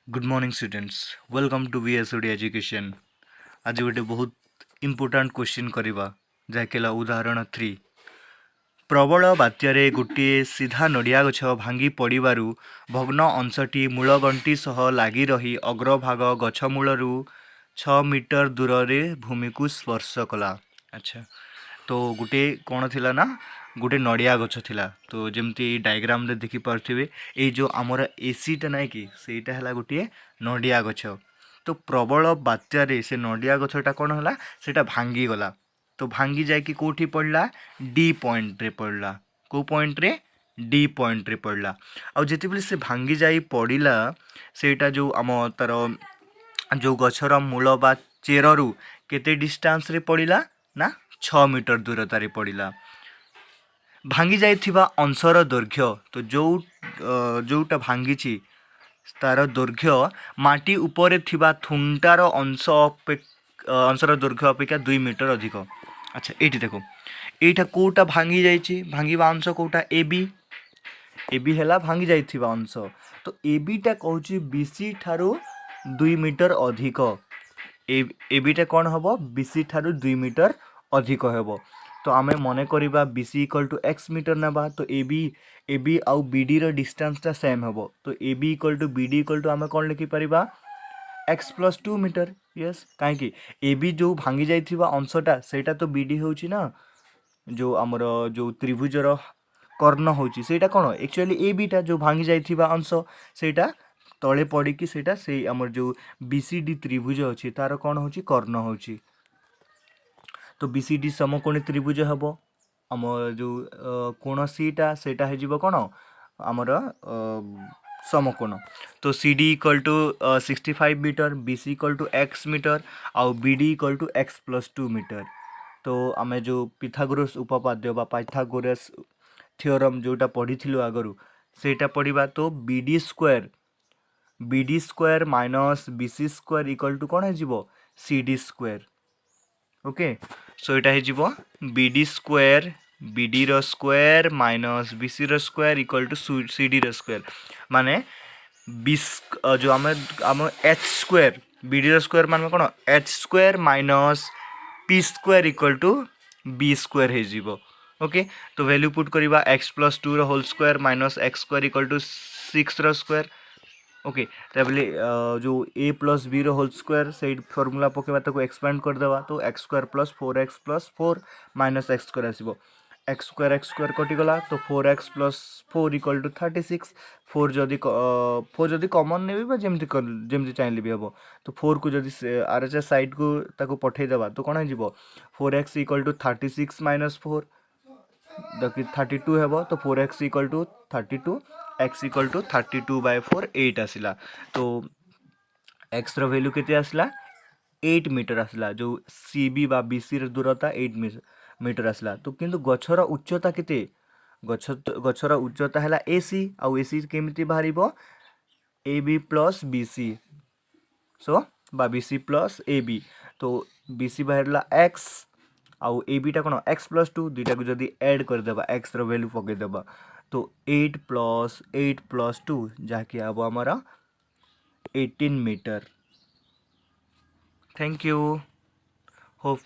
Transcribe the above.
Good morning students welcome to VS Odia education. आज गोटे बहुत इंपोर्टाट क्वेश्चन करवा जहाँकि उदाहरण 3। प्रबल बात्यारे गोटे सीधा नड़िया गछ भांगी पड़ू भग्न अंशटी मूलगंटी सह लगी रही अग्रभाग गछ मूलरू 6 मीटर दूर रे भूमि को स्पर्श कला। अच्छा, तो गोटे कौन थिला ना गोटे नड़िया गछ थिला। तो जमती डायग्राम रे देखि पारथिबे ए जो आमर एसीटा ना कि सेटा हला गोटे नड़िया गछ। तो प्रबल बात्यारे से नड़िया गछटा कौन हला सेटा भांगी गला। तो भांगी जाकि कोठी पड़ला डी पॉइंट रे पड़ला। को पॉइंट रे डी पॉइंट रे पड़ला। आ जेते बेले से भांगी जाई पड़िला सेटा जो आम तार जो गछर मूल बा चेररू केते डिस्टेंस रे पड़िला ना 6 मीटर दूरतार पड़िला। भांगी जाइथिबा अंशर दैर्घ्य तो जोटा भांगी तार दैर्घ्य माटी उपरे थिबा थुंटार अंशर दैर्घ्य अपेक्षा 2 मीटर अधिक। अच्छा, ये देखो एटा कोटा भांगी जाइए भांगा अंश कोटा ए बी है भांगी जाइथिबा अंश। तो ए बीटा कहूँ बीसी ठारू 2 मीटर अधिक। ए बीटा कौन हम बीसी ठारू 2 मीटर अधिक हेब। तो आम मन करवा BC equal to X metre ना। तो ए बी आउ बी डी रो डिस्टेंसटा सेम हेब। तो A B equal to B D equal to आम कौन लिखिपर एक्स प्लस 2 मीटर। यस, कहीं ए बी जो भांगी जाइथिबा अंशटा सेटा तो बी डी होची ना, जो आमर जो त्रिभुजर कर्ण होची सेटा कौन एक्चुअली ए बीटा जो भांगी जाइथिबा अंश सेटा तले पड़ी सेटा से आमर जो बीसीडी त्रिभुज अच्छी तार कौन होची कर्ण होची। तो बीसीडी समकोणी त्रिभुज हम आम जो कोण सीटा सेटा हो कौन आमर समकोण। तो C D equal to 65 metre, B C equal to X metre, आउ B D equal to X plus 2 metre. तो आम जो पिथागोरस उपपाद्य बा पाइथागोरस थियोरम जोटा पढ़ी आगरू सेटा पढ़ा। तो B D square minus B C square equal to कौन हो C D square. Okay, so यहाँ B D square B D रो स्क्वायर माइनस बी सी रो square equal to C D रो स्क्वायर माने जो आम एच स्क्वायर बी डी रो स्क्वायर मान कौन H square minus P square equal to B square हो। ओके, तो वैल्यू पुट करवा X plus 2 whole square minus X square equal to 6 रो स्क्वायर। ओके, तबले जो ए प्लस बी रो होल स्क्वायर से फर्मूला पकेबा ताको एक्सपेंड करदेवा। तो X square plus 4 minus X square आसो एक्स स्क्वायर कटिगला। तो 4x प्लस 4 इक्वल टू 36। 4 जदि कमन ने जमी चाहिए भी हम। तो 4 को जदि आर एच एस साइड को ताको पठेदेवा तो कौन हो 4x इक्वल टू 36 माइनस 4 32 हेब। तो 4x equal to 32 x equal to 32/4 8 आसला। तो x रो वैल्यू केते आसला 8 मीटर आसला। जो सी बी बा बी सी दूरता 8 मीटर आसला। तो किंतु गछर उच्चता केते गछर उच्चता है ए सी आउ ए सी केमिति बाहरिबो A B plus B C. So बा B C plus A B. तो बी सी बाहरला एक्स आउ ए बीटा कौन एक्स प्लस 2 दुईटा को जदि ऐड करदेबा एक्स रो वैल्यू पकईदेबा तो 8 + 2 जहाँकि हम आमर 18 मीटर। Thank you, hope